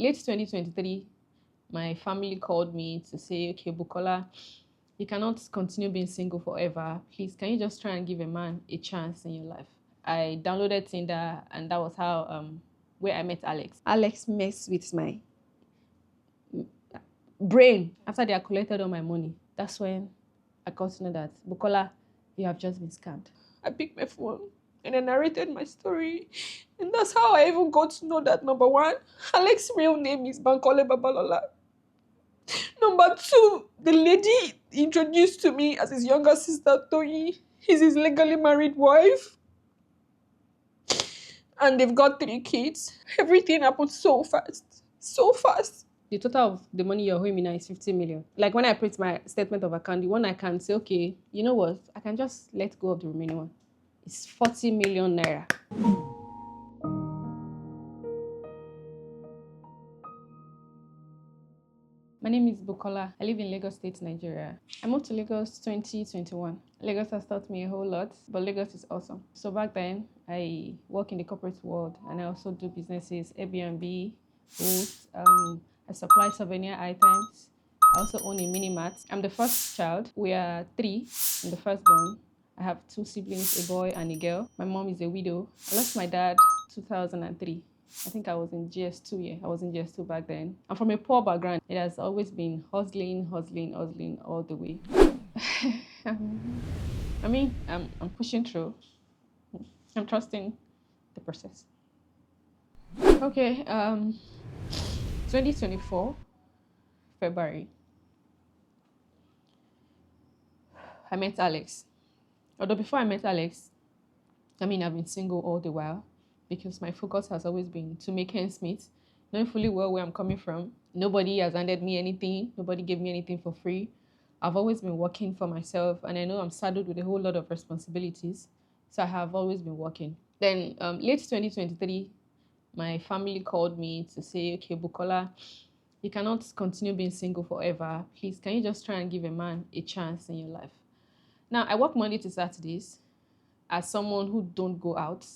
Late 2023, my family called me to say, okay, Bukola, you cannot continue being single forever. Please, can you just try and give a man a chance in your life? I downloaded Tinder, and that was how where I met Alex. Alex messed with my brain after they had collected all my money. That's when I got to know that, Bukola, you have just been scammed. I picked my phone and I narrated my story. And that's how I even got to know that, number one, Alex's real name is Bukola Babalola. Number two, the lady introduced to me as his younger sister, Toyi, is his legally married wife. And they've got 3 kids. Everything happened so fast. So fast. The total of the money you're owing me now is 50 million. Like when I print my statement of account, the one I can say, okay, you know what? I can just let go of the remaining one. It's 40 million naira. My name is Bukola. I live in Lagos State, Nigeria. I moved to Lagos 2021. Lagos has taught me a whole lot, but Lagos is awesome. So back then, I work in the corporate world and I also do businesses, Airbnb, booths. I supply souvenir items. I also own a mini mart. I'm the first child. We are 3. I'm the firstborn. I have 2 siblings, a boy and a girl. My mom is a widow. I lost my dad 2003. I think I was in GS2, yeah. I was in GS2 back then. I'm from a poor background. It has always been hustling all the way. I'm pushing through. I'm trusting the process. Okay, 2024, February. I met Alex. Although before I met Alex, I've been single all the while because my focus has always been to make ends meet, knowing fully well where I'm coming from. Nobody has handed me anything. Nobody gave me anything for free. I've always been working for myself, and I know I'm saddled with a whole lot of responsibilities. So I have always been working. Then late 2023, my family called me to say, okay, Bukola, you cannot continue being single forever. Please, can you just try and give a man a chance in your life? Now, I work Monday to Saturdays. As someone who don't go out,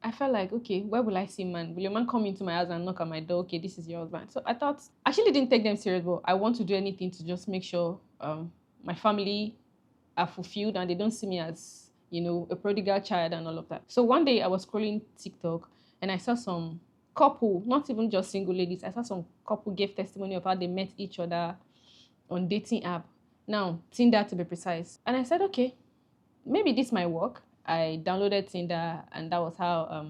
I felt like, okay, where will I see man? Will your man come into my house and knock at my door? Okay, this is your husband. So I thought, I actually didn't take them serious, but I want to do anything to just make sure my family are fulfilled and they don't see me as, a prodigal child and all of that. So one day I was scrolling TikTok and I saw some couple, not even just single ladies, I saw some couple give testimony of how they met each other on dating app. Now, Tinder to be precise. And I said, okay, maybe this might work. I downloaded Tinder and that was how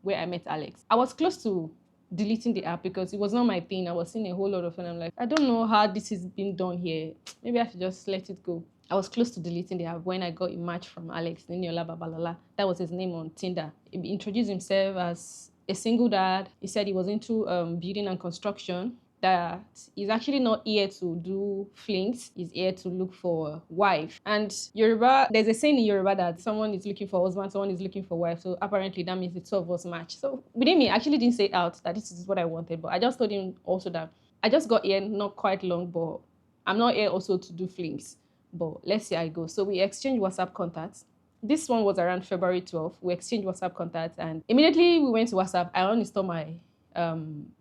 where I met Alex. I was close to deleting the app because it was not my thing. I was seeing a whole lot of it and I'm like, I don't know how this is being done here. Maybe I should just let it go. I was close to deleting the app when I got a match from Alex, Niniola Babalola. That was his name on Tinder. He introduced himself as a single dad. He said he was into building and construction, that he's actually not here to do flings, he's here to look for a wife. And Yoruba, there's a saying in Yoruba that someone is looking for husband, someone is looking for wife. So apparently that means the 2 of us match. So within me, I actually didn't say it out that this is what I wanted, but I just told him also that I just got here not quite long, but I'm not here also to do flings. But let's see how it goes. So we exchanged WhatsApp contacts. This one was around February 12th. We exchanged WhatsApp contacts and immediately we went to WhatsApp. I uninstalled my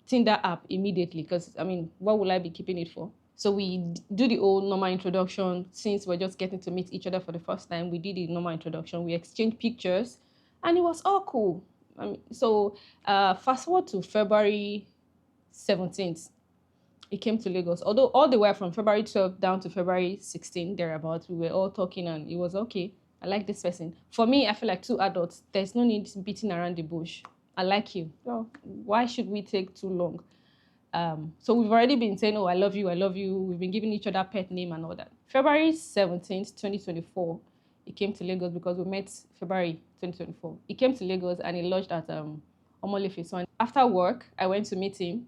Tinder app immediately because what will I be keeping it for? So we do the old normal introduction. Since we're just getting to meet each other for the first time, we did the normal introduction. We exchanged pictures and it was all cool. Fast forward to February 17th, it came to Lagos. Although all the way from February 12th down to February 16th, thereabouts, we were all talking and it was okay. I like this person. For me, I feel like 2 adults, there's no need beating around the bush. I like you. So why should we take too long? So we've already been saying, oh, I love you, I love you. We've been giving each other pet name and all that. February 17th, 2024, he came to Lagos because we met February 2024. He came to Lagos and he lodged at Omolefe. So after work, I went to meet him.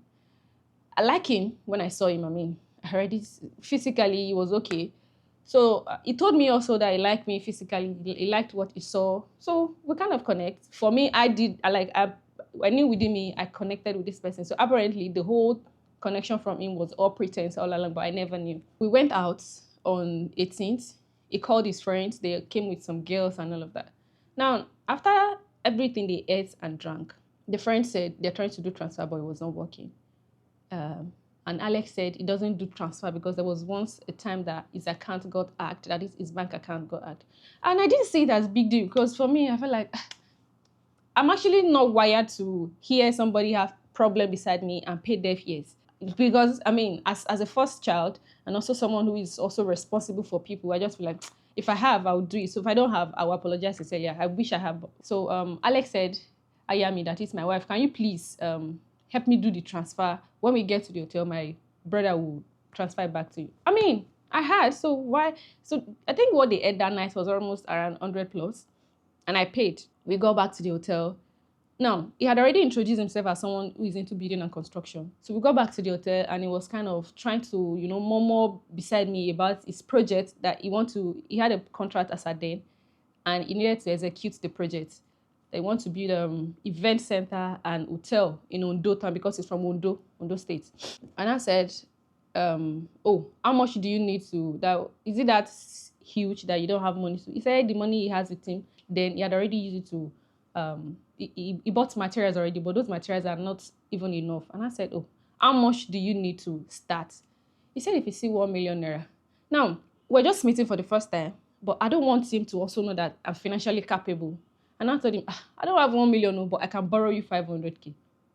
I like him when I saw him. I already physically, he was okay. So he told me also that he liked me physically. He liked what he saw. So we kind of connect. For me, I knew within me, I connected with this person. So apparently the whole connection from him was all pretense all along, but I never knew. We went out on 18th. He called his friends. They came with some girls and all of that. Now, after everything they ate and drank, the friend said they're trying to do transfer, but it was not working. And Alex said he doesn't do transfer because there was once a time that his account got hacked, that is, his bank account got hacked. And I didn't see it as big deal because for me, I felt like I'm actually not wired to hear somebody have problem beside me and pay deaf ears. Because I mean, as a first child and also someone who is also responsible for people, I just feel like if I have, I'll do it. So if I don't have, I will apologize and say, yeah, I wish I have. So Alex said, Ayami, that is my wife, can you please help me do the transfer? When we get to the hotel, my brother will transfer it back to you. I mean, I had, so why? So I think what they ate that night was almost around 100 plus, and I paid. We got back to the hotel. Now, he had already introduced himself as someone who is into building and construction. So we got back to the hotel and he was kind of trying to, murmur beside me about his project that he had a contract as a then and he needed to execute the project. They want to build event center and hotel in Ondo town because it's from Ondo State. And I said, oh, how much do you need is it that huge that you don't have money to? He said the money he has with him, then he had already used it to, he bought materials already, but those materials are not even enough. And I said, oh, how much do you need to start? He said, if you see 1 million naira. Now, we're just meeting for the first time, but I don't want him to also know that I'm financially capable. And I told him, I don't have 1 million, no, but I can borrow you 500K.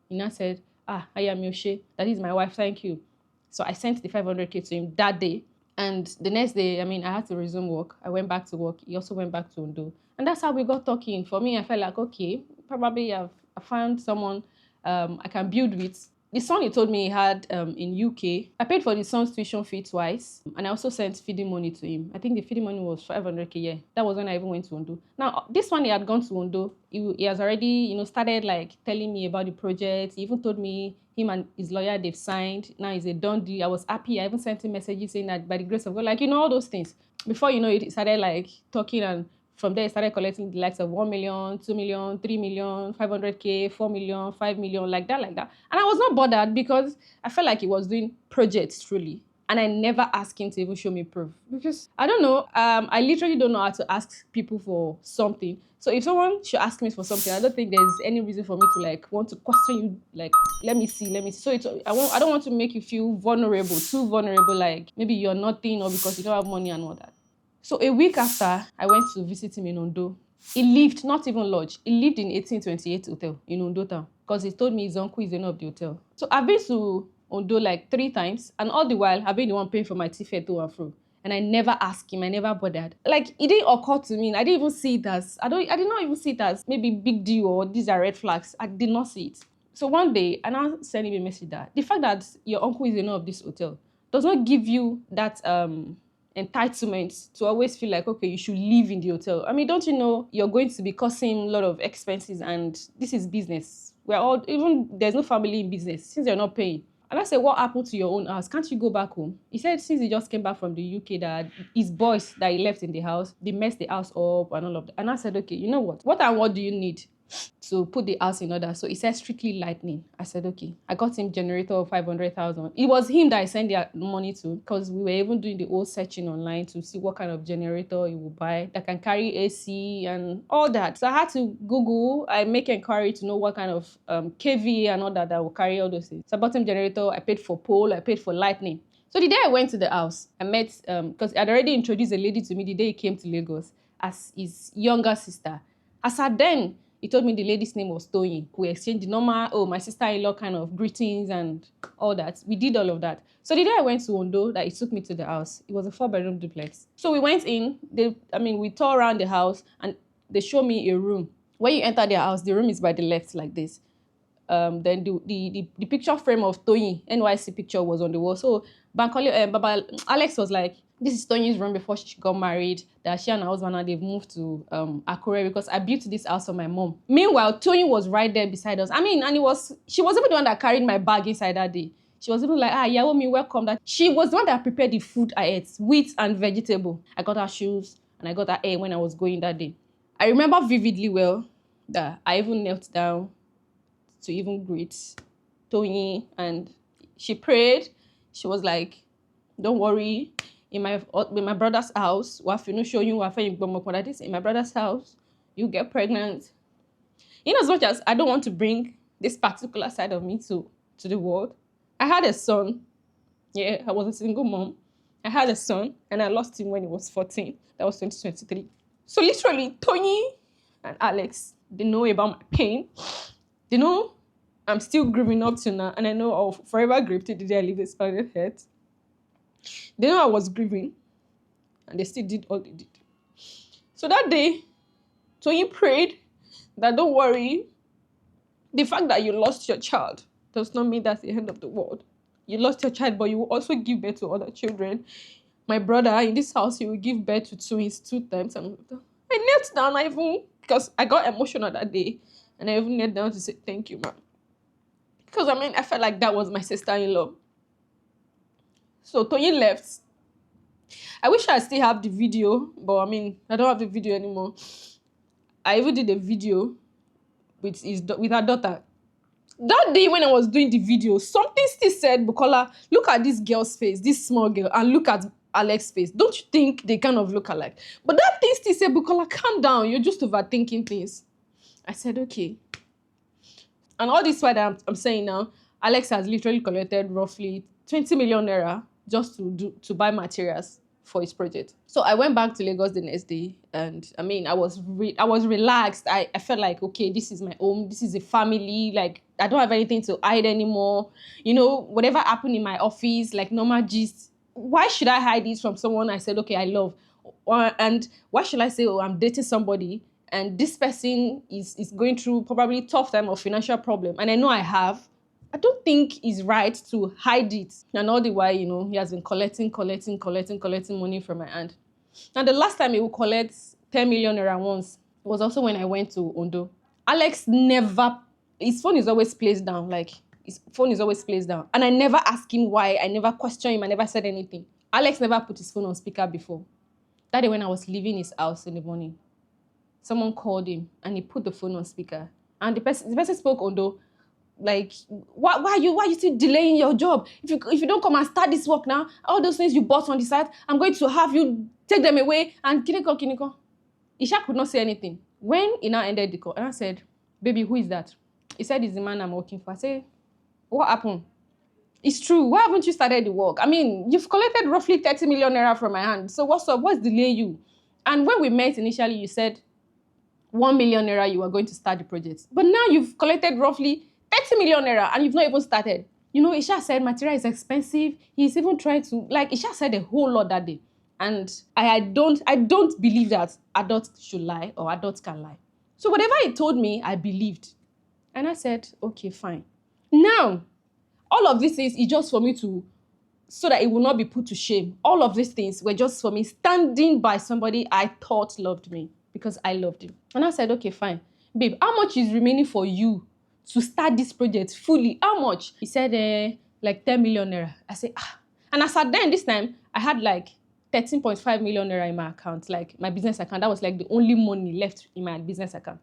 And I said, I am Yoshe. That is my wife, thank you. So I sent the 500K to him that day. And the next day, I had to resume work. I went back to work. He also went back to Ondo. And that's how we got talking. For me, I felt like, okay, probably I found someone I can build with. The son he told me he had in UK, I paid for the son's tuition fee twice. And I also sent feeding money to him. I think the feeding money was 500K, yeah. That was when I even went to Ondo. Now, this one he had gone to Ondo. He has already, started like telling me about the project. He even told me him and his lawyer, they've signed. Now he's a done deal. I was happy. I even sent him messages saying that by the grace of God, like, all those things. Before you know it, he started like talking, and from there, he started collecting the likes of 1 million, 2 million, 3 million, 500K, 4 million, 5 million, like that. And I was not bothered because I felt like he was doing projects truly. And I never asked him to even show me proof. Because, I don't know, I literally don't know how to ask people for something. So if someone should ask me for something, I don't think there's any reason for me to like want to question you, like, let me see. So I don't want to make you feel vulnerable, too vulnerable, like maybe you're nothing or because you don't have money and all that. So a week after, I went to visit him in Ondo. He lived, not even lodge, he lived in 1828 hotel in Ondo town because he told me his uncle is the owner of the hotel. So I've been to Ondo like 3 times, and all the while, I've been the one paying for my ticket to and fro. And I never asked him, I never bothered. Like, it didn't occur to me, I didn't even see it as, I did not even see it as maybe big deal or these are red flags. I did not see it. So one day, and I sent him a message that the fact that your uncle is the owner of this hotel does not give you that entitlement to always feel like, okay, you should live in the hotel. I mean, don't you know you're going to be causing a lot of expenses, and this is business. There's no family in business since you're not paying. And I said, what happened to your own house? Can't you go back home? He said since he just came back from the UK that his boys that he left in the house, they messed the house up and all of that. And I said, okay, you know what? What do you need to put the house in order? So he said strictly lightning. I said, okay. I got him generator of 500,000. It was him that I sent the money to because we were even doing the whole searching online to see what kind of generator he would buy that can carry AC and all that. So I had to Google, I make inquiry to know what kind of KV and all that will carry all those things. So I bought him generator, I paid for pole, I paid for lightning. So the day I went to the house, I met, because I'd already introduced a lady to me the day he came to Lagos as his younger sister. As at then, he told me the lady's name was Toyin. We exchanged the normal, my sister-in-law kind of greetings and all that. We did all of that. So the day I went to Ondo, that he took me to the house, it was a 4-bedroom duplex. So we went in, we tore around the house and they showed me a room. When you enter their house, the room is by the left like this. Then the picture frame of Toyin, NYC picture was on the wall. So Baba Alex was like, this is Tony's room before she got married, that she and her husband and they've moved to Akure because I built this house for my mom. Meanwhile, Tony was right there beside us. And she was even the one that carried my bag inside that day. She was even like, Yawo me, welcome. That she was the one that prepared the food I ate, wheat and vegetable. I got her shoes and I got her hair when I was going that day. I remember vividly well that I even knelt down to even greet Tony, and she prayed. She was like, don't worry, in my brother's house, in my brother's house, you get pregnant. In as much as I don't want to bring this particular side of me to the world, I had a son. Yeah, I was a single mom. I had a son and I lost him when he was 14. That was 2023. So literally, Tony and Alex, they know about my pain. They know I'm still grieving up to now, and I know I'll forever grieve till the day I leave this planet Earth. They know I was grieving, and they still did all they did. So that day, Tony prayed that don't worry, the fact that you lost your child does not mean that's the end of the world. You lost your child, but you will also give birth to other children. My brother in this house, he will give birth to twins 2 times. I knelt down, because I got emotional that day, and I even knelt down to say thank you, man. Because I felt like that was my sister-in-law. So Tony left. I wish I still have the video, but I don't have the video anymore. I even did a video with her daughter. That day when I was doing the video, something still said, Bukola, look at this girl's face, this small girl, and look at Alex's face. Don't you think they kind of look alike? But that thing still said, Bukola, calm down. You're just overthinking things. I said, okay. And all this while that I'm saying now, Alex has literally collected roughly 20 million naira just to buy materials for his project. So I went back to Lagos the next day, and I was relaxed. I felt like, okay, this is my home. This is a family. Like, I don't have anything to hide anymore. Whatever happened in my office, like normal gist. Why should I hide this from someone I said, okay, I love? And why should I say, oh, I'm dating somebody and this person is going through probably tough time or financial problem, and I know I have? I don't think it's right to hide it. And all the while, he has been collecting money from my hand. And the last time he would collect 10 million naira once was also when I went to Ondo. Alex his phone is always placed down. Like, his phone is always placed down. And I never asked him why. I never questioned him. I never said anything. Alex never put his phone on speaker before. That day when I was leaving his house in the morning, someone called him and he put the phone on speaker. And the person spoke Ondo. Like, why are you still delaying your job? If you don't come and start this work now, all those things you bought on the side, I'm going to have you take them away. And kiniko. Isha could not say anything. When he now ended the call, and I said, baby, who is that? He said, it's the man I'm working for. I said, what happened? It's true. Why haven't you started the work? You've collected roughly 30 million naira from my hand. So what's up? What's delaying you? And when we met initially, you said 1 million naira you were going to start the project. But now you've collected roughly 30 million naira and you've not even started. Isha said material is expensive. He's even trying to, Isha said a whole lot that day. And I don't believe that adults should lie or adults can lie. So whatever he told me, I believed. And I said, okay, fine. Now, all of these things is just for me so that it will not be put to shame. All of these things were just for me standing by somebody I thought loved me because I loved him. And I said, okay, fine. Babe, how much is remaining for you to start this project fully? How much? He said, like 10 million naira. I said, And as at then, this time, I had like 13.5 million naira in my account, like my business account. That was like the only money left in my business account.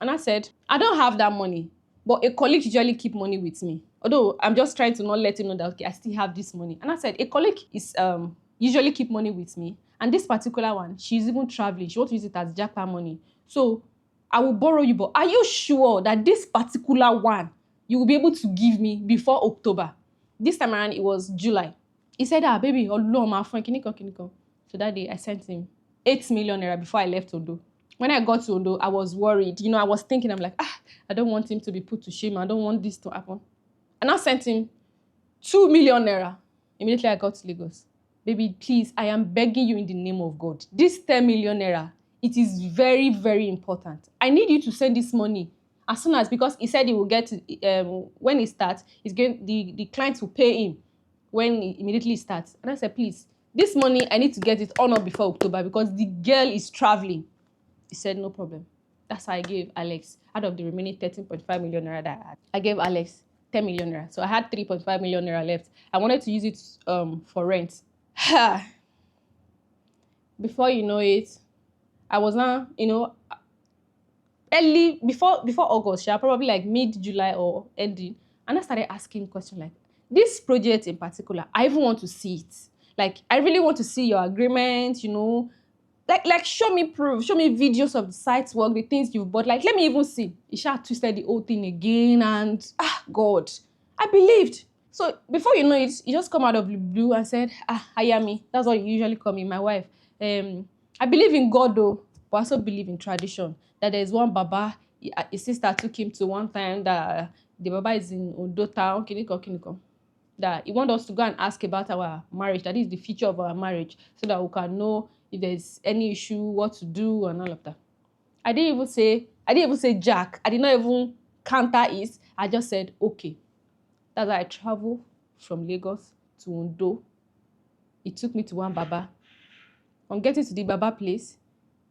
And I said, I don't have that money, but a colleague usually keep money with me. Although I'm just trying to not let him know that, okay, I still have this money. And I said, a colleague is usually keep money with me. And this particular one, she's even traveling. She wants to use it as jackpot money. So I will borrow you, but are you sure that this particular one you will be able to give me before October? This time around, it was July. He said, baby, my friend, kiniko. So that day, I sent him 8 million naira before I left Ondo. When I got to Ondo, I was worried. I was thinking, I'm like, I don't want him to be put to shame. I don't want this to happen. And I sent him 2 million naira. Immediately, I got to Lagos. Baby, please, I am begging you in the name of God. This 10 million naira, it is very, very important. I need you to send this money as soon as, because he said he will get, when he starts, the clients will pay him when he immediately starts. And I said, please, this money, I need to get it on or before October because the girl is traveling. He said, no problem. That's how I gave Alex, out of the remaining 13.5 million naira that I had, I gave Alex 10 million naira. So I had 3.5 million naira left. I wanted to use it for rent. Before you know it, I was now, early, before August, probably like mid-July or ending. And I started asking questions like, this project in particular, I even want to see it. Like, I really want to see your agreement, Like show me proof, show me videos of the site's work, the things you've bought. Like, let me even see. Isha twisted the whole thing again and, God, I believed. So before you know it, you just come out of the blue and said, Ayami. That's what you usually call me, my wife. I believe in God though, but I also believe in tradition. That there is one Baba, his sister took him to one time that the Baba is in Ondo town, Kiniko. That he wants us to go and ask about our marriage. That is the future of our marriage, so that we can know if there's any issue, what to do, and all of that. I didn't even say Jack. I did not even counter it. I just said okay. That's why I traveled from Lagos to Ondo. It took me to one Baba. On getting to the Baba place,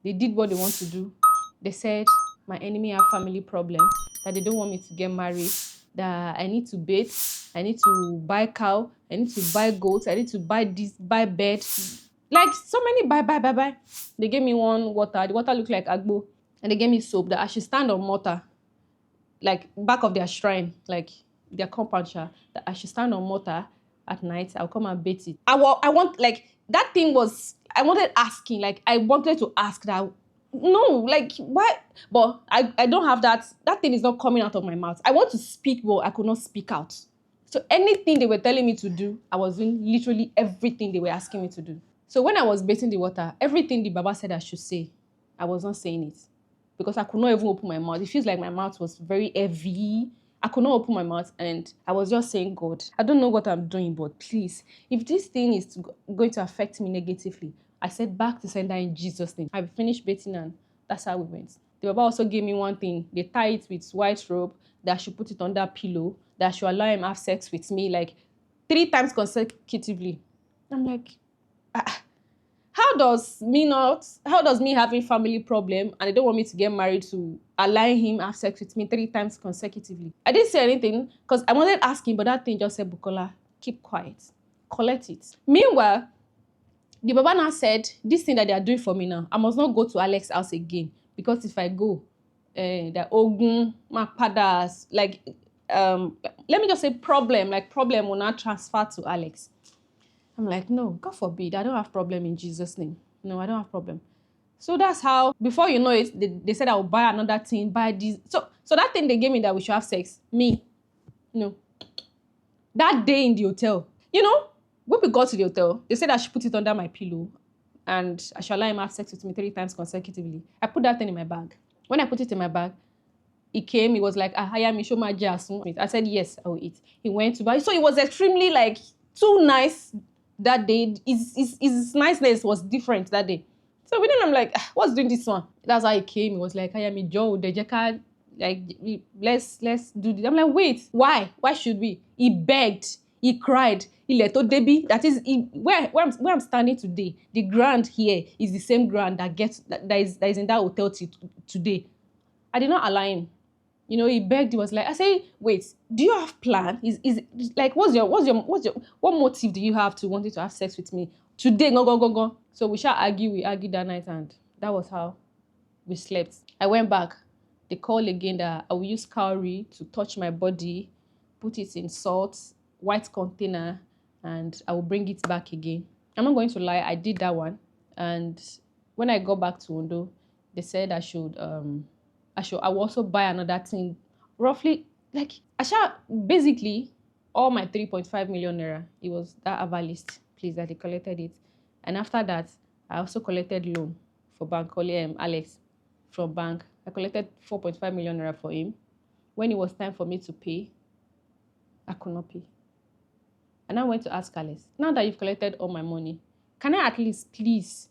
they did what they want to do. They said my enemy have family problem, that they don't want me to get married, that I need to bathe, I need to buy cow, I need to buy goats, I need to buy this, buy bed. Like so many buy. They gave me one water. The water looked like agbo. And they gave me soap that I should stand on mortar, like back of their shrine, like their compound, that I should stand on mortar at night. I'll come and bathe it. I want, like, that thing was, I wanted asking, like, I wanted to ask that, no, like, why? But I don't have that. That thing is not coming out of my mouth. I want to speak, but I could not speak out. So anything they were telling me to do, I was doing literally everything they were asking me to do. So when I was bathing the water, everything the Baba said I should say, I was not saying it. Because I could not even open my mouth. It feels like my mouth was very heavy. I could not open my mouth and I was just saying, God, I don't know what I'm doing, but please, if this thing is going to affect me negatively, I said back to sender in Jesus' name. I finished bathing and that's how we went. The Baba also gave me one thing. They tie it with white rope, that I should put it under pillow, that I should allow him have sex with me like 3 times consecutively. I'm like, how does me having family problem and they don't want me to get married to allow him have sex with me 3 times consecutively? I didn't say anything because I wanted to ask him, but that thing just said, Bukola, keep quiet, collect it. Meanwhile, the Baba now said, this thing that they are doing for me now, I must not go to Alex's house again, because if I go, the Ogun, Makpadas, like, let me just say problem will not transfer to Alex. I'm like, no, God forbid. I don't have problem in Jesus' name. No, I don't have problem. So that's how, before you know it, they said I will buy another thing, buy this. So that thing they gave me that we should have sex, me, no. That day in the hotel, when we got to the hotel, they said I should put it under my pillow and I should allow him have sex with me 3 times consecutively. I put that thing in my bag. When I put it in my bag, he came, he was like, Hayami, show my jasun. I said, yes, I will eat. He went to buy. So it was extremely, like, too nice that day. His niceness was different that day. So within, I'm like, what's doing this one? That's how he came. He was like, Hayami, Joe, Dejeka, like, let's do this. I'm like, wait, why? Why should we? He begged. He cried. He let Debbie. That is where I'm standing today. The ground here is the same ground that is in that hotel today. I did not allow him. He begged. He was like, I say, wait, do you have plan? Is like, what motive do you have to wanting to have sex with me today? Go. So we argued that night, and that was how we slept. I went back. They called again that I will use cowrie to touch my body, put it in salt, white container, and I will bring it back again. I'm not going to lie, I did that one. And when I got back to Ondo, they said I will also buy another thing. Roughly, like, basically, all my 3.5 million naira, it was that Avalist place that they collected it. And after that, I also collected loan for bank, Alex from bank. I collected 4.5 million naira for him. When it was time for me to pay, I could not pay. And I went to ask Alex, now that you've collected all my money, can I at least please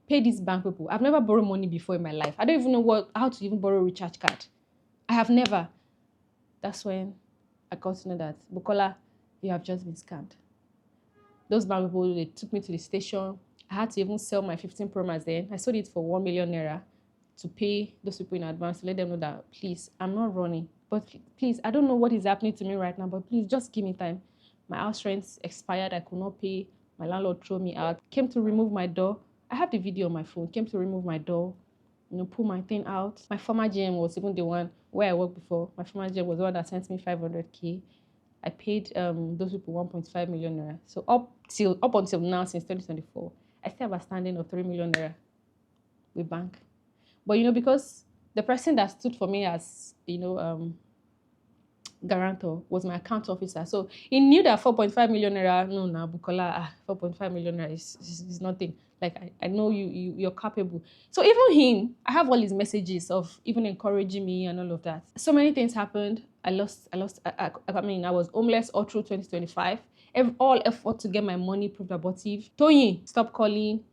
pay these bank people? I've never borrowed money before in my life. I don't even know how to even borrow a recharge card. I have never. That's when I got to know that, Bukola, you have just been scammed. Those bank people, they took me to the station. I had to even sell my 15 Pro Max then. I sold it for 1 million naira to pay those people in advance, to let them know that, please, I'm not running. But please, I don't know what is happening to me right now, but please just give me time. My house rent expired. I could not pay. My landlord threw me out. Came to remove my door. I have the video on my phone. Came to remove my door, pull my thing out. My former GM was even the one where I worked before. My former GM was the one that sent me 500K. I paid those people 1.5 million naira. So up until now, since 2024, I still have a standing of 3 million naira with bank. But because the person that stood for me as guarantor was my account officer. So he knew that 4.5 million naira, no, now Bukola, 4.5 million naira is nothing. Like, I know you're capable. So even him, I have all his messages of even encouraging me and all of that. So many things happened. I mean, I was homeless all through 2025. All effort to get my money proved abortive. Tony, stop calling,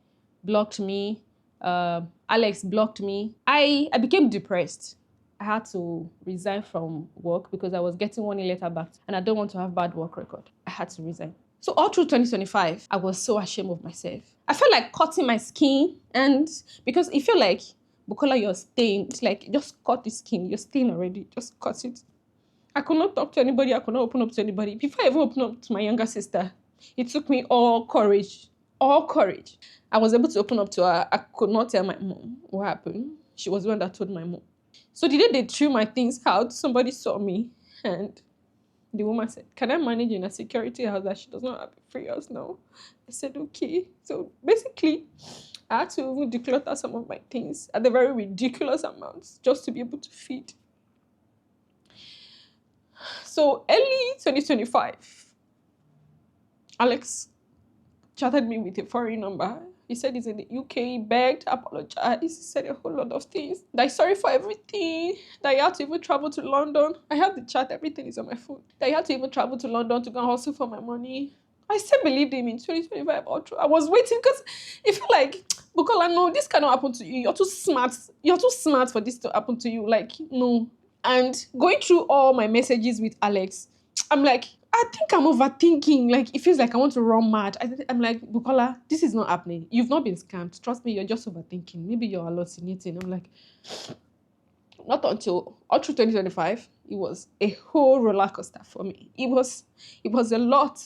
blocked me. Alex blocked me. I became depressed. I had to resign from work because I was getting warning letter back and I don't want to have bad work record. I had to resign. So all through 2025, I was so ashamed of myself. I felt like cutting my skin, and because it felt like, Bukola, you're stained. It's like, just cut the skin. You're stained already. Just cut it. I could not talk to anybody. I could not open up to anybody. Before I even opened up to my younger sister, it took me all courage. All courage. I was able to open up to her. I could not tell my mom what happened. She was the one that told my mom. So the day they threw my things out, somebody saw me, and the woman said, can I manage in a security house that she does not have a free house now? I said, okay. So basically, I had to even declutter some of my things at the very ridiculous amounts just to be able to feed. So early 2025, Alex chatted me with a foreign number. He said he's in the UK, he begged, apologized, he said a whole lot of things. That he's sorry for everything, that he had to even travel to London. I have the chat, everything is on my phone. That he had to even travel to London to go and hustle for my money. I still believed him in 2025. I was waiting because it felt like, Bukola, no, this cannot happen to you. You're too smart. You're too smart for this to happen to you. Like, no. And going through all my messages with Alex, I'm like, I think I'm overthinking. Like, it feels like I want to run mad. I'm like, Bukola, this is not happening. You've not been scammed. Trust me, you're just overthinking. Maybe you're hallucinating. I'm like, not until all through 2025, it was a whole roller coaster for me. It was a lot.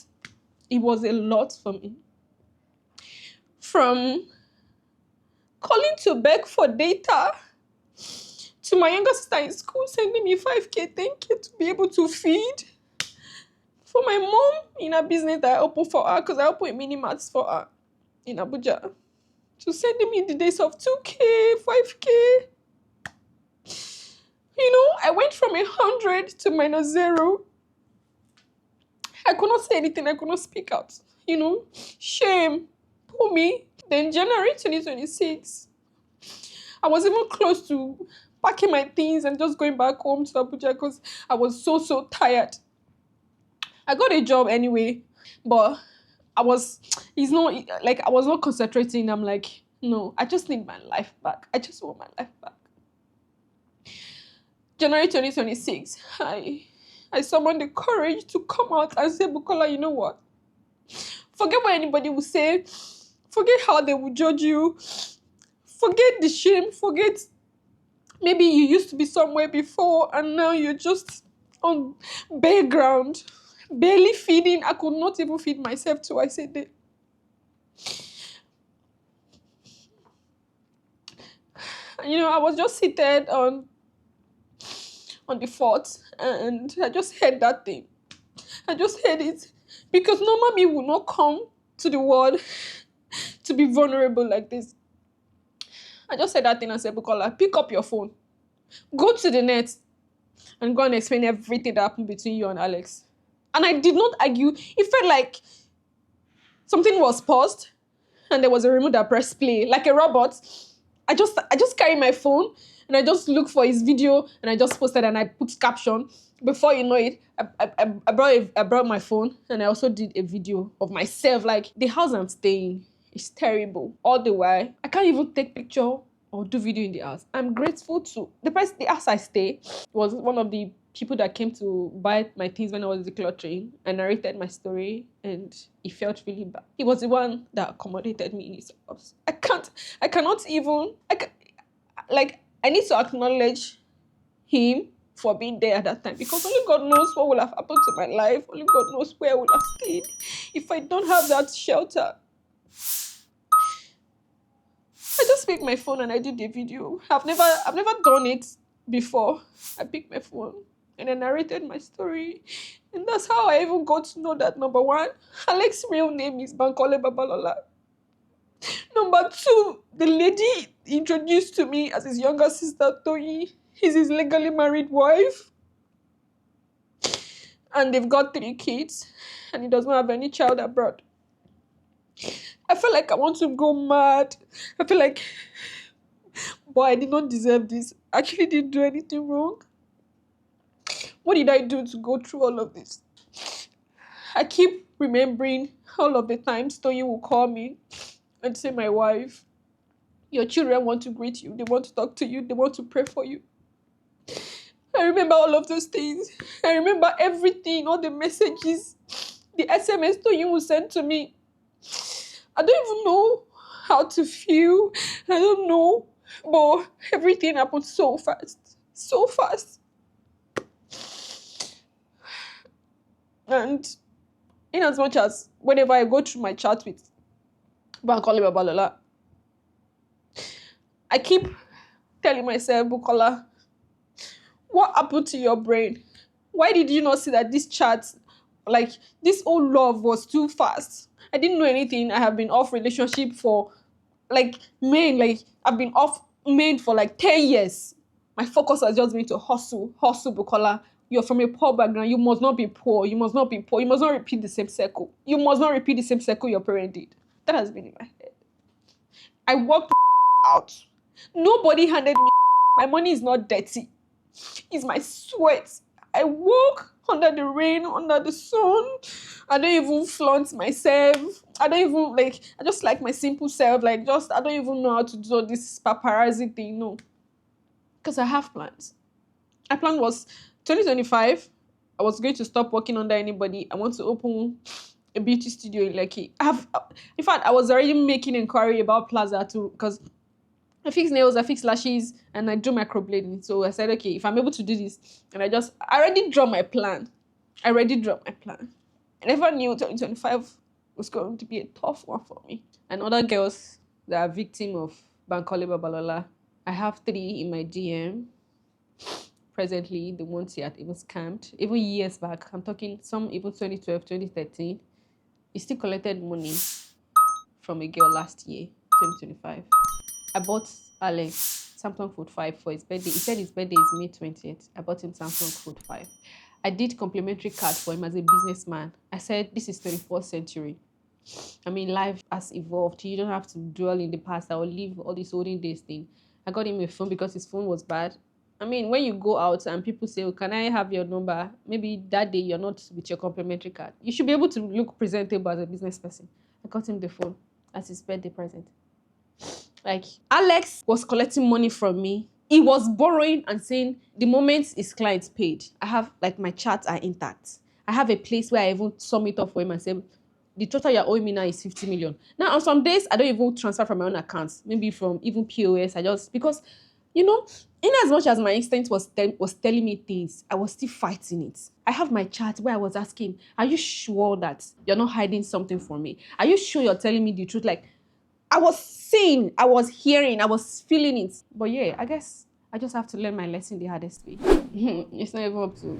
It was a lot for me. From calling to beg for data, to my younger sister in school sending me 5K, 10K to be able to feed. For my mom in a business that I opened for her, because I opened a mini marts for her in Abuja, to sending me the days of 2K, 5K. You know, I went from 100 to -0. I could not say anything. I could not speak out. You know, shame, pull me. Then January 2026, I was even close to packing my things and just going back home to Abuja because I was so tired. I got a job anyway, but I was not concentrating. I'm like, no, I just need my life back. I just want my life back. January 2026, I summoned the courage to come out and say, Bukola, you know what? Forget what anybody will say. Forget how they will judge you. Forget the shame. Forget maybe you used to be somewhere before and now you're just on bare ground, barely feeding. I could not even feed myself twice a day. You know, I was just seated on the fort and I just heard that thing. I just heard it. Because normal me will not come to the world to be vulnerable like this. I just said that thing and said, Bukola, pick up your phone. Go to the net and go and explain everything that happened between you and Alex. And I did not argue. It felt like something was paused and there was a remote that pressed play, like a robot. I just carried my phone and I just looked for his video and I just posted and I put caption. Before you know it, I brought my phone and I also did a video of myself. Like, the house I'm staying is terrible. All the while, I can't even take picture or do video in the house. I'm grateful to the house I stay was one of the people that came to buy my things when I was decluttering. I narrated my story and he felt really bad. He was the one that accommodated me in his house. I need to acknowledge him for being there at that time because only God knows what will have happened to my life. Only God knows where I would have stayed if I don't have that shelter. I just picked my phone and I did the video. I've never done it before. I picked my phone and I narrated my story. And that's how I even got to know that, number one, Alex's real name is Bukola Babalola. Number two, the lady introduced to me as his younger sister, Toyi, is his legally married wife. and they've got 3 kids, and he does not have any child abroad. I feel like I want to go mad. I feel like, boy, I did not deserve this. I actually didn't do anything wrong. What did I do to go through all of this? I keep remembering all of the times Tony will call me and say, my wife, your children want to greet you. They want to talk to you. They want to pray for you. I remember all of those things. I remember everything, all the messages, the SMS Tony will send to me. I don't even know how to feel. I don't know. But everything happened so fast. So fast. And in as much as whenever I go through my chat with Bukola Babalola, I keep telling myself, Bukola, what happened to your brain? Why did you not see that this chat, like this old love was too fast? I didn't know anything. I have been off relationship for I've been off main for like 10 years. My focus has just been to hustle, Bukola. You're from a poor background. You must not be poor. You must not be poor. You must not repeat the same circle. You must not repeat the same circle your parent did. That has been in my head. I worked out. Nobody handed me. My money is not dirty. It's my sweat. I work under the rain, under the sun. I don't even flaunt myself. I just like my simple self. I don't even know how to do this paparazzi thing. No. Because I have plans. My plan was 2025. I was going to stop working under anybody. I want to open a beauty studio in Lekki. In fact, I was already making inquiry about Plaza too, because I fix nails, I fix lashes, and I do microblading. So I said, okay, if I'm able to do this, and I already draw my plan. I never knew 2025 was going to be a tough one for me. And other girls that are victim of Bukola Babalola, I have 3 in my DM. Presently, the ones he had even scammed. Even years back, I'm talking some even 2012, 2013. He still collected money from a girl last year, 2025. I bought Alex Samsung Fold 5 for his birthday. He said his birthday is May 20th. I bought him Samsung Fold 5. I did complimentary card for him as a businessman. I said, this is 24th century. I mean, life has evolved. You don't have to dwell in the past. I will leave all this olden days thing. I got him a phone because his phone was bad. I mean, when you go out and people say, oh, can I have your number? Maybe that day you're not with your complimentary card. You should be able to look presentable as a business person. I got him the phone as his birthday present. Alex was collecting money from me. He was borrowing and saying, the moment his clients paid, I have, my charts are intact. I have a place where I even sum it up for him and say, the total you're owing me now is 50 million. Now, on some days, I don't even transfer from my own accounts. Maybe from even POS. Because, in as much as my instinct was telling me things, I was still fighting it. I have my chat where I was asking, are you sure that you're not hiding something from me? Are you sure you're telling me the truth? I was seeing, I was hearing, I was feeling it. But yeah, I guess I just have to learn my lesson the hardest way. It's not even up to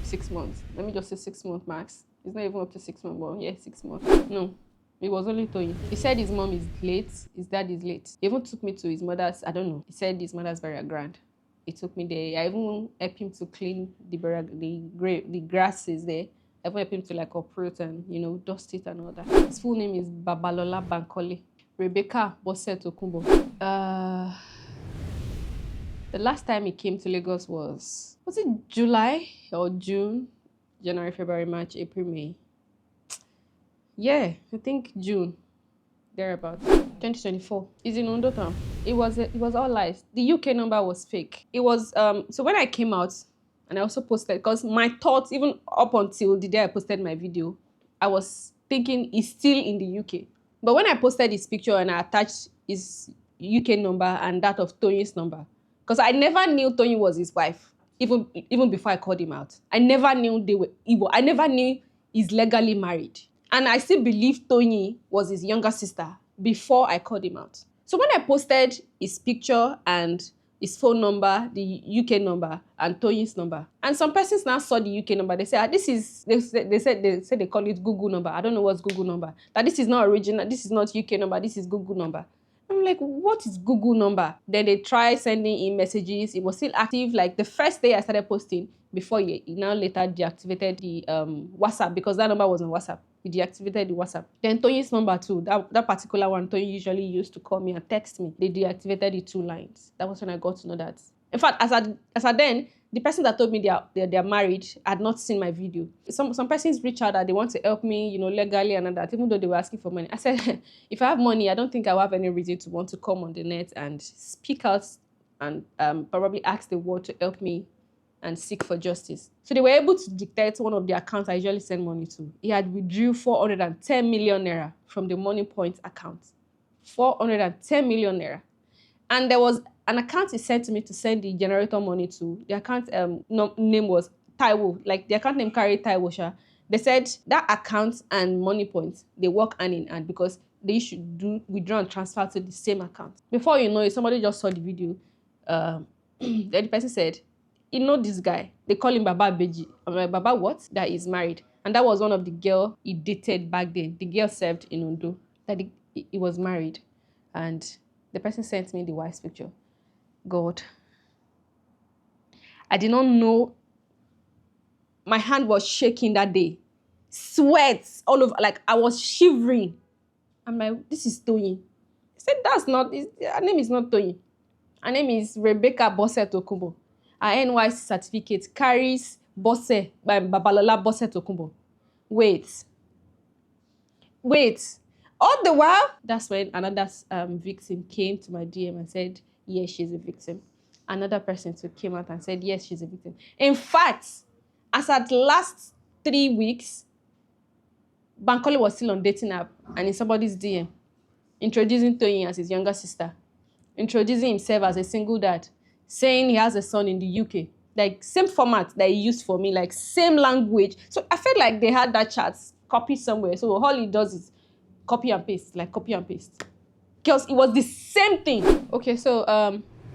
6 months. Let me just say 6 months max. It's not even up to 6 months, but yeah, 6 months. No, it was only Tony. He said his mom is late, his dad is late. He even took me to his mother's, I don't know. He said his mother's burial ground. He took me there. I even helped him to clean the grasses there. I even helped him to uproot and, dust it and all that. His full name is Babalola Bankole. Rebecca Bosset Okumbo. The last time he came to Lagos was it July or June? January, February, March, April, May. Yeah, I think June. Thereabouts. 2024. It's in Ondo Town. It was all lies. The UK number was fake. It was so when I came out and I also posted, because my thoughts, even up until the day I posted my video, I was thinking he's still in the UK. But when I posted his picture and I attached his UK number and that of Tony's number, because I never knew Tony was his wife, even before I called him out. I never knew they were Igbo. I never knew he's legally married. And I still believe Tony was his younger sister before I called him out. So when I posted his picture and his phone number, the UK number, and Tony's number, and some persons now saw the UK number, they said, they said they call it Google number. I don't know what's Google number. That this is not original, this is not UK number, this is Google number. I'm I'm like, what is Google number? Then they try sending in messages. It was still active. Like the first day I started posting, before he now later deactivated the WhatsApp, because that number was on WhatsApp. He deactivated the WhatsApp. Then Toyin's number too, that particular one Toyin usually used to call me and text me. They deactivated the 2 lines. That was when I got to know that. In fact, as at then, the person that told me they're married had not seen my video. Some persons reach out that they want to help me, legally and all that, even though they were asking for money. I said, if I have money, I don't think I will have any reason to want to come on the net and speak out and probably ask the world to help me and seek for justice. So they were able to dictate one of the accounts I usually send money to. He had withdrew 410 million naira from the Money Point account. 410 million naira. And there was an account he sent to me to send the generator money to. The account name was Taiwo. Like the account name carried Taiwo Sha. They said that account and Money Point, they work hand in hand because they should do withdraw and transfer to the same account. Before you know it, somebody just saw the video. Then the person said, this guy. They call him Baba Beji. I'm like, Baba what? That he's married. And that was one of the girl he dated back then. The girl served in Ondo. That he was married. And the person sent me the wife's picture. God. I did not know. My hand was shaking that day. Sweat all over. Like, I was shivering. I'm like, this is Toyin. He said, her name is not Toyin. Her name is Rebecca Bosse Tokumbo. Her NYC certificate carries Bosse by Babalola Bosse Tokumbo. Wait. All the while, that's when another victim came to my DM and said, yes, she's a victim. Another person too came out and said, yes, she's a victim. In fact, as at last 3 weeks, Bukola was still on dating app and in somebody's DM, introducing Toyin as his younger sister, introducing himself as a single dad, saying he has a son in the UK. Like, same format that he used for me, like, same language. So I felt like they had that chat copied somewhere. So all he does is copy and paste. Because it was the same thing. Okay, so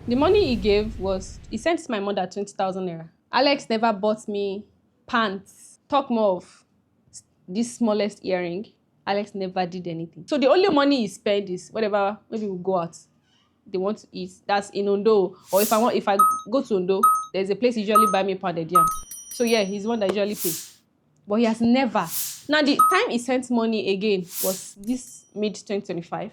the money he gave was, he sent my mother 20,000 naira. Alex never bought me pants. Talk more of this smallest earring. Alex never did anything. So the only money he spent is whatever, maybe we'll go out. They want to eat. That's in Ondo. Or if I go to Ondo, there's a place he usually buy me pounded yam. So yeah, he's the one that usually pays. But he has never. Now the time he sent money again was this mid-2025.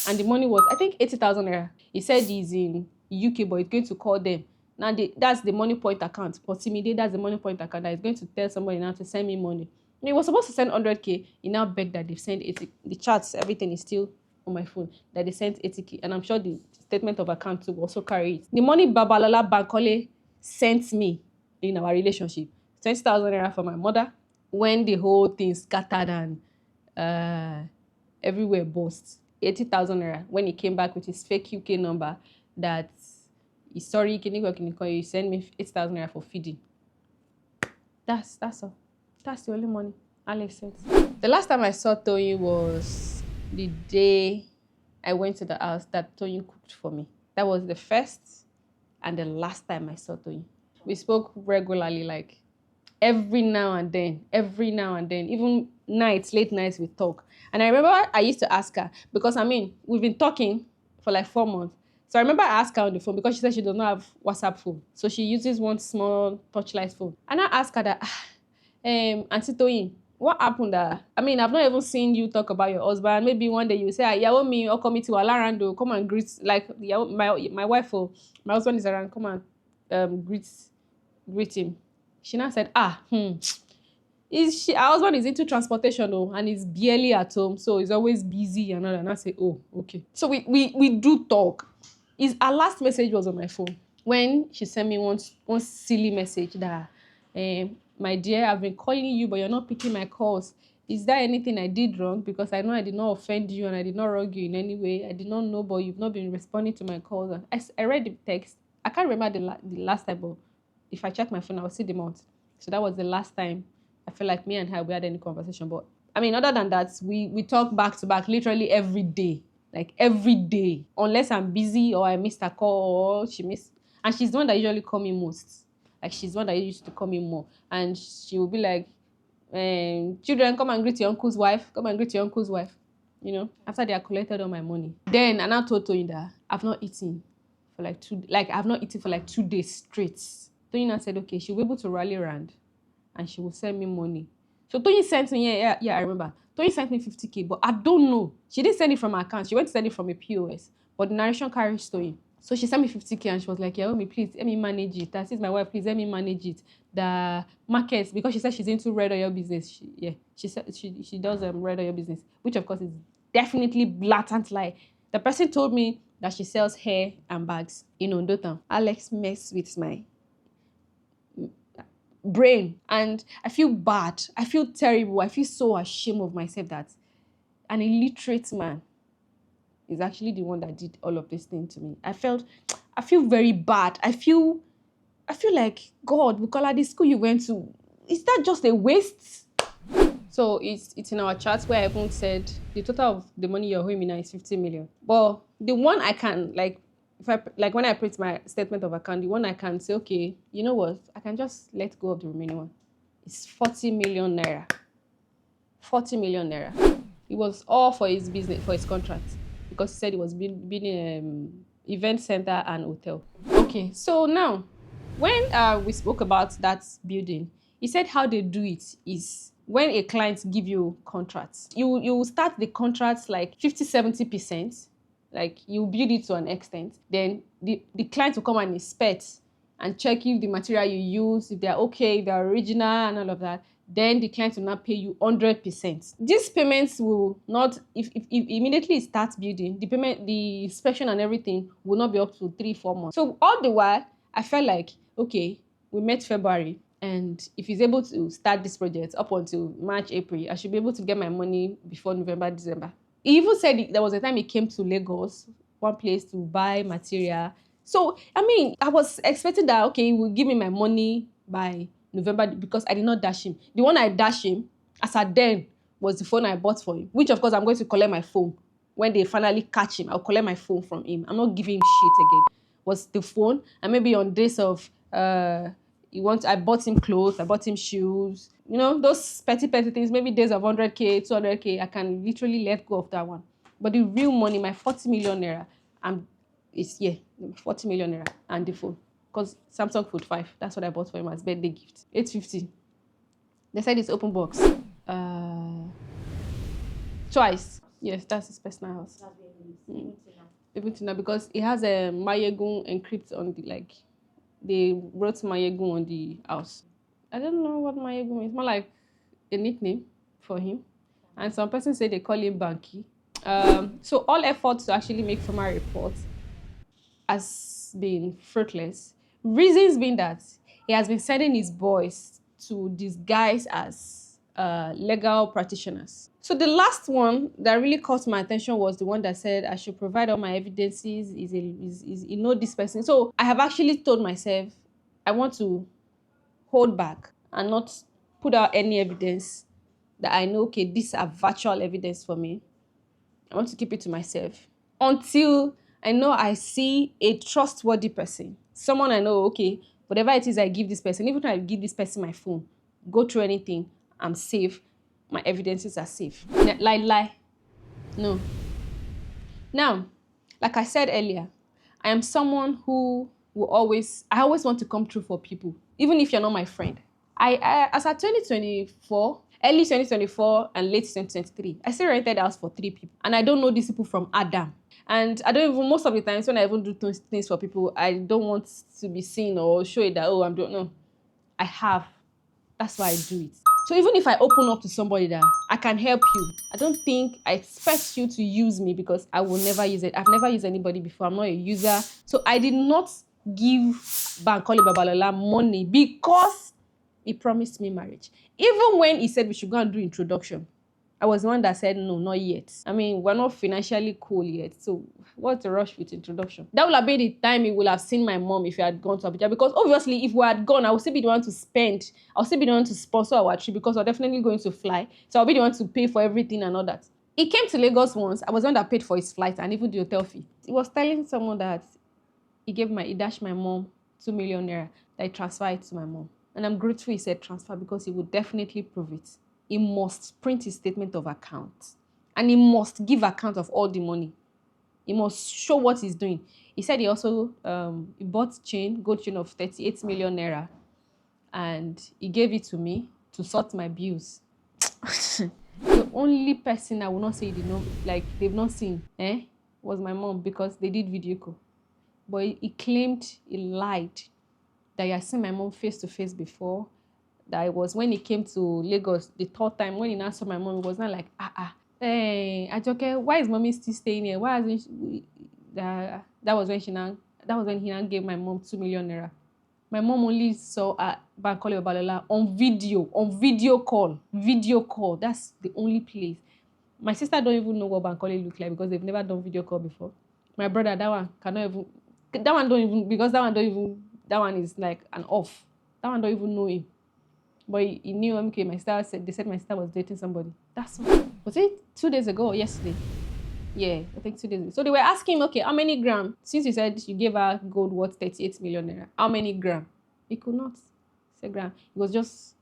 And the money was, I think, 80,000 naira. He said he's in UK, but he's going to call them. Now that's the Money Point account. Proximity, that's the Money Point account that he's going to tell somebody now to send me money. And he was supposed to send 100K. He now begged that they send 80. The chats, everything is still on my phone, that they sent 80K. And I'm sure the statement of account too will also carry it. The money Babalola Bankole sent me in our relationship, 20,000 naira for my mother, when the whole thing scattered and everywhere burst. 80,000 naira when he came back with his fake UK number that he's sorry, you send me 80,000 naira for feeding. That's all. That's the only money Alex sent. The last time I saw Toyin was the day I went to the house that Toyin cooked for me. That was the first and the last time I saw Toyin. We spoke regularly, like every now and then, even nights, late nights we talk. And I remember I used to ask her, because we've been talking for like 4 months. So I remember I asked her on the phone because she said she does not have WhatsApp phone. So she uses one small touchlight phone. And I asked her that, Auntie Toyin, what happened? I've not even seen you talk about your husband. Maybe one day you say, yawo mi or come to Alarando, come and greet, like my wife or my husband is around, come and greet him. She now said, our husband is into transportation though, and he's barely at home, so he's always busy and all that. And I say, oh, okay. So we do talk. Her last message was on my phone when she sent me one silly message that, my dear, I've been calling you, but you're not picking my calls. Is there anything I did wrong? Because I know I did not offend you and I did not wrong you in any way. I did not know, but you've not been responding to my calls. And I read the text. I can't remember the last time, but if I check my phone, I will see the month. So that was the last time I feel like me and her, we had any conversation. But other than that, we talk back to back literally every day. Like every day. Unless I'm busy or I missed a call or she missed. And she's the one that usually call me most. Like, she's the one that used to call me more. And she will be like, children, come and greet your uncle's wife. Come and greet your uncle's wife. after they had collected all my money. Then I now told Toyin that I've not eaten for like 2 days straight. Toyin now said, okay, she'll be able to rally around and she will send me money. So Toyin sent me, yeah, I remember. Toyin sent me 50K, but I don't know. She didn't send it from her account. She went to send it from a POS. But the narration carries Toyin. So she sent me 50K and she was like, yeah, Omi, please, let me manage it. That is my wife, please, let me manage it. The markets, because she said she's into red oil business. She said she does red oil business, which of course is definitely blatant lie. The person told me that she sells hair and bags in Ondota. Alex messed with my brain and I feel bad. I feel terrible. I feel so ashamed of myself that an illiterate man is actually the one that did all of this thing to me. I feel very bad. I feel like, God, Bukola, the school you went to, is that just a waste? So it's in our chats where I even said the total of the money you're owing me now is 50 million. But the one I can, when I print my statement of account, the one I can say, okay, you know what, I can just let go of the remaining one. It's 40 million naira. 40 million naira. It was all for his business, for his contract, because he said he was building event center and hotel. Okay, so now, when we spoke about that building, he said how they do it is when a client give you contracts, you start the contracts like 50-70%, like you build it to an extent, then the client will come and inspect and check if the material you use, if they're okay, if they're original and all of that. Then the client will not pay you 100%. These payments will not, if immediately it starts building, the payment, the inspection and everything will not be up to 3-4 months. So all the while, I felt like, okay, we met February, and if he's able to start this project up until March, April, I should be able to get my money before November, December. He even said there was a time he came to Lagos, one place, to buy material. So, I mean, I was expecting that, okay, he will give me my money by November because I did not dash him. The one I dashed him, as at then, was the phone I bought for him, which of course I'm going to collect my phone. When they finally catch him, I'll collect my phone from him. I'm not giving him shit again. Was the phone, and maybe on days of I bought him clothes, I bought him shoes, those petty things, maybe days of 100K, 200K, I can literally let go of that one. But the real money, my 40 million naira, it's 40 million naira and the phone. Because Samsung Fold 5, that's what I bought for him as birthday gift. 850. They said it's open box. Twice. Yes, that's his personal house. Even to now, because it has a Mayegun encrypt on the, they wrote Mayegun on the house. I don't know what Mayegun is. More like a nickname for him. And some person say they call him Banky. So all efforts to actually make formal reports has been fruitless. Reasons being that he has been sending his boys to disguise as legal practitioners. So the last one that really caught my attention was the one that said I should provide all my evidences, this person. So I have actually told myself I want to hold back and not put out any evidence that I know, okay, these are virtual evidence for me. I want to keep it to myself until I know I see a trustworthy person. Someone I know, okay, whatever it is I give this person, even if I give this person my phone, go through anything, I'm safe. My evidences are safe. Lie. No. Now, like I said earlier, I am someone who I always want to come through for people, even if you're not my friend. As at 2024, early 2024 and late 2023, I still rented house for 3 people. And I don't know these people from Adam. And I don't even, most of the times when I even do things for people, I don't want to be seen or show it that, oh, I'm doing, no. I have. That's why I do it. So even if I open up to somebody that I can help you, I don't think I expect you to use me because I will never use it. I've never used anybody before. I'm not a user. So I did not give Bankole Babalola money because he promised me marriage. Even when he said we should go and do introduction, I was the one that said, no, not yet. I mean, we're not financially cool yet. So what's the rush with introduction? That would have been the time he would have seen my mom if he had gone to Abuja. Because obviously, if we had gone, I would still be the one to spend. I'll still be the one to sponsor our trip because we're definitely going to fly. So I'll be the one to pay for everything and all that. He came to Lagos once. I was the one that paid for his flight and even the hotel fee. He was telling someone that he dashed my mom 2 million naira, that he transferred it to my mom. And I'm grateful he said transfer because he would definitely prove it. He must print his statement of account And he must give account of all the money. He must show what he's doing. He said he also he bought gold chain of 38 million naira, and he gave it to me to sort my bills. The only person I will not say they know, like they've not seen, was my mom, because they did video call. But he claimed, he lied, that he had seen my mom face to face before. That it was when he came to Lagos the third time, when he now saw my mom, it was not like, hey, Ajoke, why is mommy still staying here? Why hasn't she? That was when he now gave my mom 2 million naira. My mom only saw Bankole Babalola on video call. Video call. That's the only place. My sister don't even know what Bankole look like because they've never done video call before. My brother, that one cannot even. That one don't even, because that one don't even. That one is like an off. That one don't even know him. But he knew MK. My sister said, they said my sister was dating somebody. That's what. Was it 2 days ago or yesterday? Yeah, I think 2 days ago. So they were asking him, okay, how many grams? Since you said you gave her gold worth 38 million naira, how many grams? He could not say gram. It was just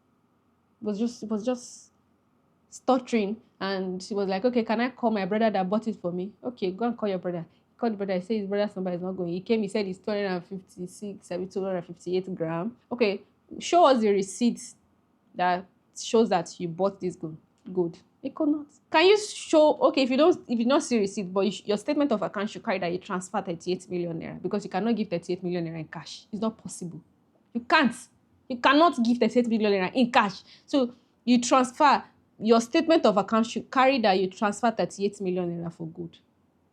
stuttering, and she was like, okay, can I call my brother that bought it for me? Okay, go and call your brother. He called the brother. He said his brother's number is not going. He came, he said it's 258 grams. Okay, show us the receipt that shows that you bought this gold. It could not. Can you show, okay, if you don't see receipt, but your statement of account should carry that you transfer 38 million naira, because you cannot give 38 million naira in cash. It's not possible. You can't. You cannot give 38 million naira in cash. So you transfer, your statement of account should carry that you transfer 38 million naira for gold.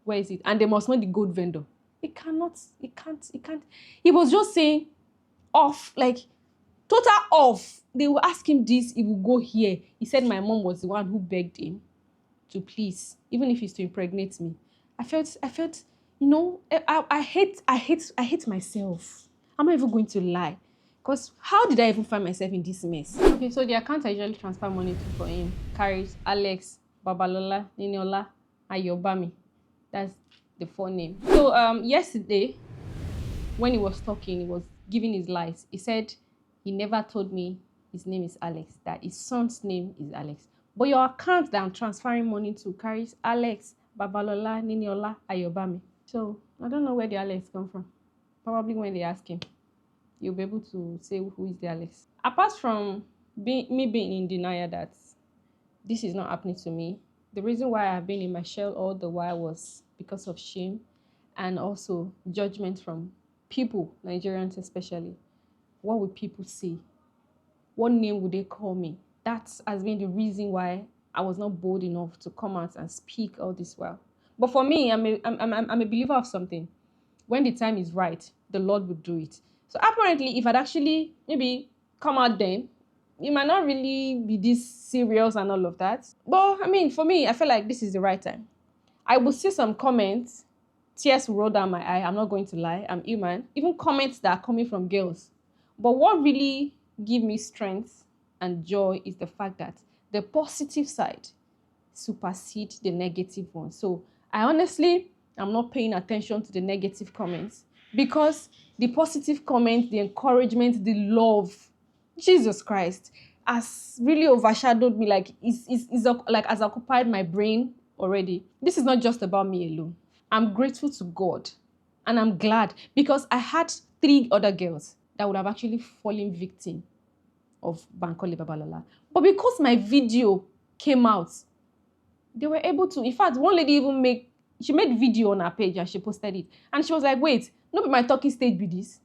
Where is it? And they must know the gold vendor. It cannot. It can't. He was just saying off, like total off. They will ask him this, he will go here. He said my mom was the one who begged him to please, even if it's to impregnate me. I felt, I hate myself. I'm not even going to lie. Because how did I even find myself in this mess? Okay, so the account I usually transfer money to for him carries Alex, Babalola, Niniola, Ayobami. That's the full name. So yesterday, when he was talking, he was giving his lies. He said he never told me his name is Alex, that his son's name is Alex. But your account that I'm transferring money to carries Alex, Babalola, Niniola, Ayobami. So I don't know where the Alex come from. Probably when they ask him, you'll be able to say who is the Alex. Apart from me being in denial that this is not happening to me, the reason why I've been in my shell all the while was because of shame and also judgment from people, Nigerians especially. What would people say? What name would they call me? That has been the reason why I was not bold enough to come out and speak all this while. But for me, I'm a believer of something. When the time is right, the Lord will do it. So apparently, if I'd actually maybe come out then, it might not really be this serious and all of that. But I mean, for me, I feel like this is the right time. I will see some comments, tears will roll down my eye. I'm not going to lie, I'm human. Even comments that are coming from girls. But what really gives me strength and joy is the fact that the positive side supersedes the negative one. So I'm not paying attention to the negative comments, because the positive comments, the encouragement, the love, Jesus Christ, has really overshadowed me. Like has occupied my brain already. This is not just about me alone. I'm grateful to God, and I'm glad, because I had 3 other girls that would have actually fallen victim of Bankole Babalola. But because my video came out, they were able to. In fact, one lady even made video on her page and she posted it. And she was like, wait, not be my talking stage be this.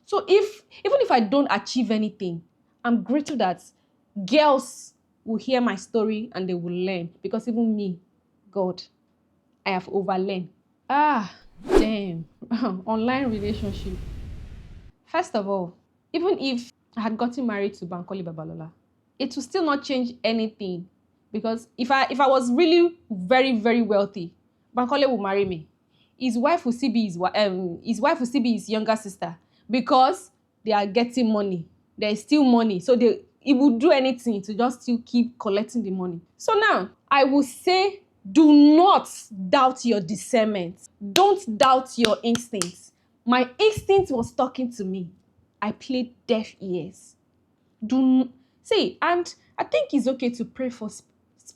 So even if I don't achieve anything, I'm grateful that girls will hear my story and they will learn. Because even me, God, I have overlearned. Damn. Online relationship. First of all, even if I had gotten married to Bankole Babalola, it will still not change anything. Because if I was really very, very wealthy, Bankole will marry me. His wife will still be his younger sister, because they are getting money. There is still money. So he would do anything to just still keep collecting the money. So now, I will say, do not doubt your discernment. Don't doubt your instincts. My instinct was talking to me. I played deaf ears. And I think it's okay to pray for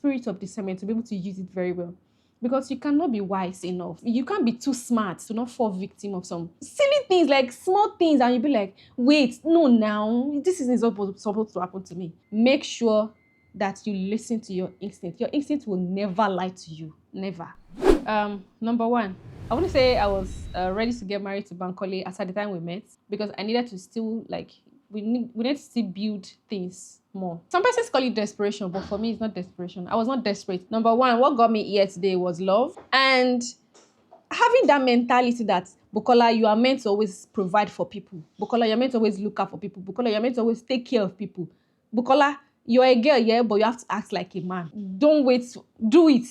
spirit of discernment to be able to use it very well. Because you cannot be wise enough. You can't be too smart to not fall victim of some silly things, like small things, and you'll be like, wait, no, now, this isn't supposed to happen to me. Make sure that you listen to your instinct. Your instinct will never lie to you. Never. Number one, I want to say I was ready to get married to Bankole as at the time we met, because I needed to still, like, we need to still build things more. Some persons call it desperation, but for me, it's not desperation. I was not desperate. Number one, what got me here today was love. And having that mentality that, Bukola, you are meant to always provide for people. Bukola, you're meant to always look out for people. Bukola, you're meant to always take care of people. Bukola, you're a girl, yeah, but you have to act like a man. Don't wait. Do it.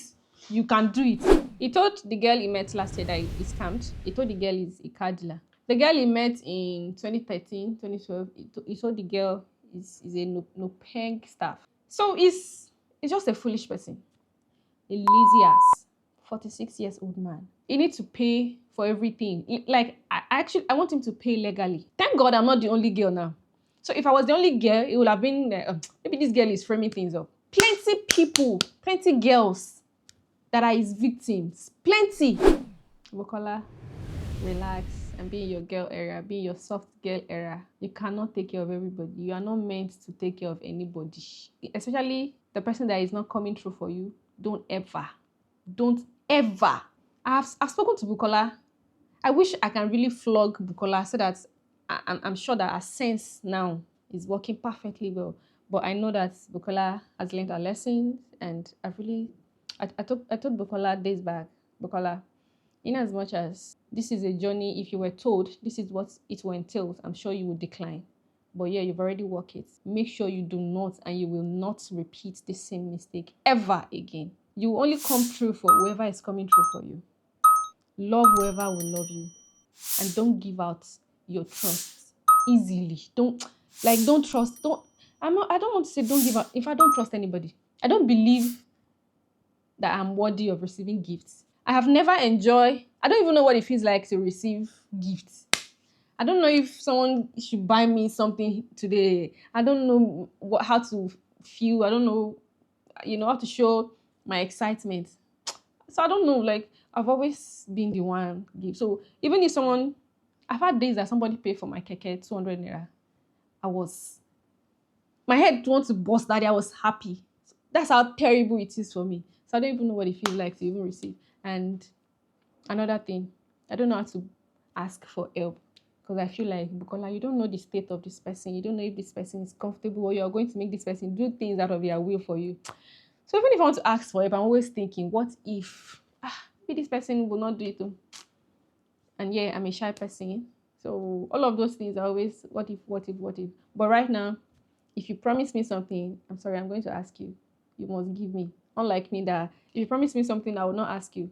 You can do it. He told the girl he met last year that he scammed. He told the girl he's a car dealer. The girl he met in 2013, 2012, he told the girl is a no peg staff. So he's just a foolish person. A lazy ass. 46 years old man. He needs to pay for everything. Like, I want him to pay legally. Thank God I'm not the only girl now. So if I was the only girl, it would have been, maybe this girl is framing things up. Plenty people, plenty girls that are his victims. Plenty. Bukola, relax and be in your girl area, be in your soft girl area. You cannot take care of everybody. You are not meant to take care of anybody. Especially the person that is not coming through for you. Don't ever. I've spoken to Bukola. I wish I can really flog Bukola so that I'm sure that our sense now is working perfectly well. But I know that Bukola has learned a lesson, and I told Bukola days back, Bukola, in as much as this is a journey, if you were told this is what it will entail, I'm sure you would decline. But yeah, you've already worked it. Make sure you do not, and you will not repeat the same mistake ever again. You will only come through for whoever is coming through for you. Love whoever will love you. And don't give out your trust easily. Don't trust. I don't want to say don't give out. If I don't trust anybody, I don't believe that I'm worthy of receiving gifts. I have never enjoyed, I don't even know what it feels like to receive gifts. I don't know if someone should buy me something today. I don't know how to feel. I don't know, how to show my excitement. So I don't know, like, I've always been the one give. So even if I've had days that somebody paid for my keke 200 naira. My head wants to burst that day. I was happy. That's how terrible it is for me. So I don't even know what it feels like to even receive. And another thing, I don't know how to ask for help, because I feel like, Bukola, you don't know the state of this person. You don't know if this person is comfortable, or you're going to make this person do things out of their will for you. So even if I want to ask for help, I'm always thinking, what if maybe this person will not do it too? And yeah, I'm a shy person. So all of those things are always, what if? But right now, if you promise me something, I'm sorry, I'm going to ask you. You must give me. Unlike me, that if you promise me something, I will not ask you.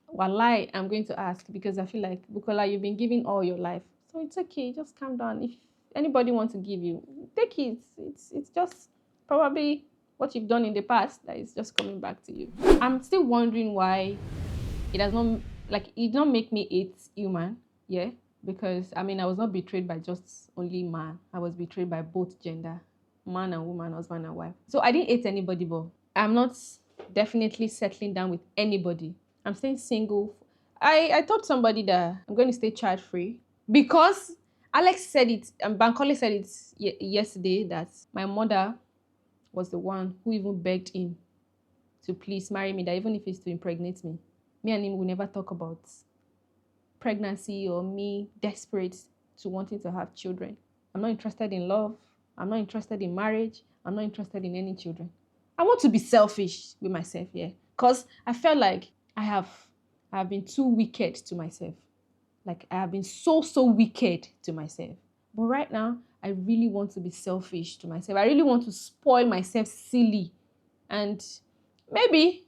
Wallahi, I'm going to ask, because I feel like, Bukola, you've been giving all your life. So it's okay, just calm down. If anybody wants to give you, take it. It's just probably what you've done in the past that is just coming back to you. I'm still wondering why it does not, like, it don't make me hate human, yeah? Because, I was not betrayed by just only man. I was betrayed by both gender, man and woman, husband and wife. So I didn't hate anybody, but I'm not definitely settling down with anybody. I'm staying single. I told somebody that I'm going to stay child-free, because Alex said it, and Bankole said it yesterday, that my mother was the one who even begged him to please marry me, that even if it's to impregnate me. Me and him will never talk about pregnancy or me desperate to wanting to have children. I'm not interested in love. I'm not interested in marriage. I'm not interested in any children. I want to be selfish with myself, yeah. Because I felt like I have been too wicked to myself. Like, I have been so wicked to myself. But right now, I really want to be selfish to myself. I really want to spoil myself silly. And maybe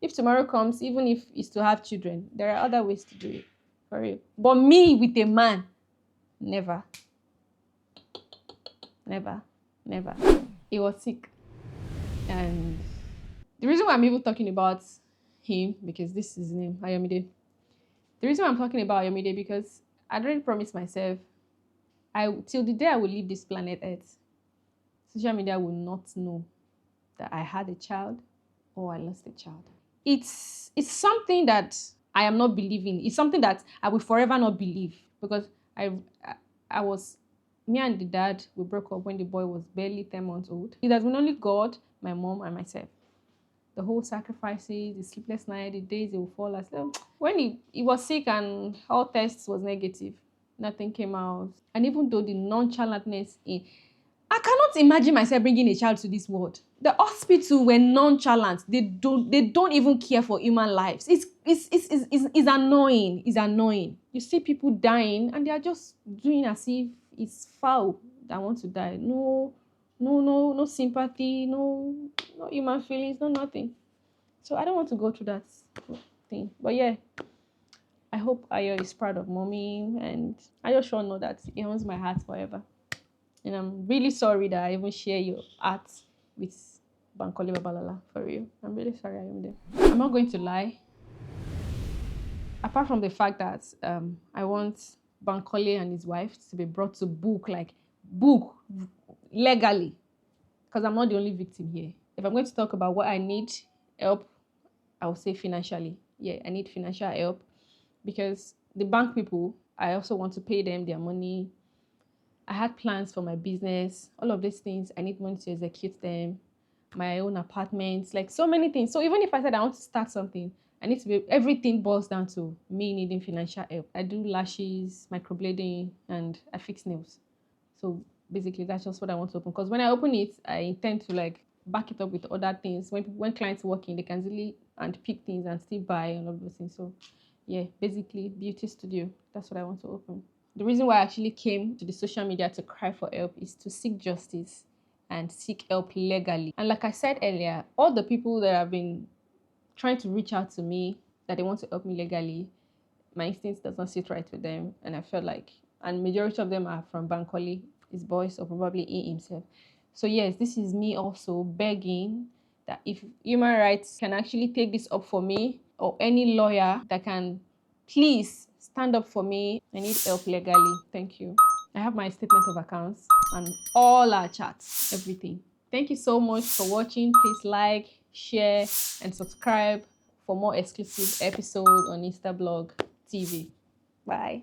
if tomorrow comes, even if it's to have children, there are other ways to do it. For real. But me with a man, never. Never. He was sick. And the reason why I'm even talking about him, because this is his name, Ayomide. The reason why I'm talking about Ayomide, because I'd already promised myself, till the day I will leave this planet Earth, social media will not know that I had a child, or I lost a child. It's something that I am not believing. It's something that I will forever not believe, because I, I was, me and the dad, we broke up when the boy was barely 10 months old. It has been only God, my mom, and myself. The whole sacrifices, the sleepless night, the days he will fall asleep. When he was sick and all tests was negative, nothing came out. And even though the nonchalantness in, I cannot imagine myself bringing a child to this world. The hospital were nonchalant. They don't even care for human lives. It's annoying. It's annoying. You see people dying and they are just doing as if it's foul that want to die. No sympathy, no human feelings, no nothing. So I don't want to go through that thing. But yeah, I hope Ayo is proud of mommy, and I just sure know that it owns my heart forever. And I'm really sorry that I even share your art with Bankole Babalala, for real. I'm really sorry I am there. I'm not going to lie. Apart from the fact that I want Bankole and his wife to be brought to book legally, because I'm not the only victim here. If I'm going to talk about what I need help, I will say financially. Yeah, I need financial help, because the bank people, I also want to pay them their money. I had plans for my business, all of these things. I need money to execute them, my own apartments, like so many things. So even if I said I want to start something, I need to be, everything boils down to me needing financial help. I do lashes, microblading, and I fix nails. So basically, that's just what I want to open. Because when I open it, I intend to like back it up with other things. When clients walk in, they can easily and pick things and still buy and all of those things. So yeah, basically beauty studio. That's what I want to open. The reason why I actually came to the social media to cry for help is to seek justice and seek help legally. And like I said earlier, all the people that have been trying to reach out to me that they want to help me legally, my instinct does not sit right with them. And I felt like, and majority of them are from Bankole, his boys, or probably he himself. So yes, this is me also begging that if human rights can actually take this up for me, or any lawyer that can please stand up for me, I need help legally. Thank you. I have my statement of accounts and all our chats, everything. Thank you so much for watching. Please like, share, and subscribe for more exclusive episodes on Instablog TV. Bye.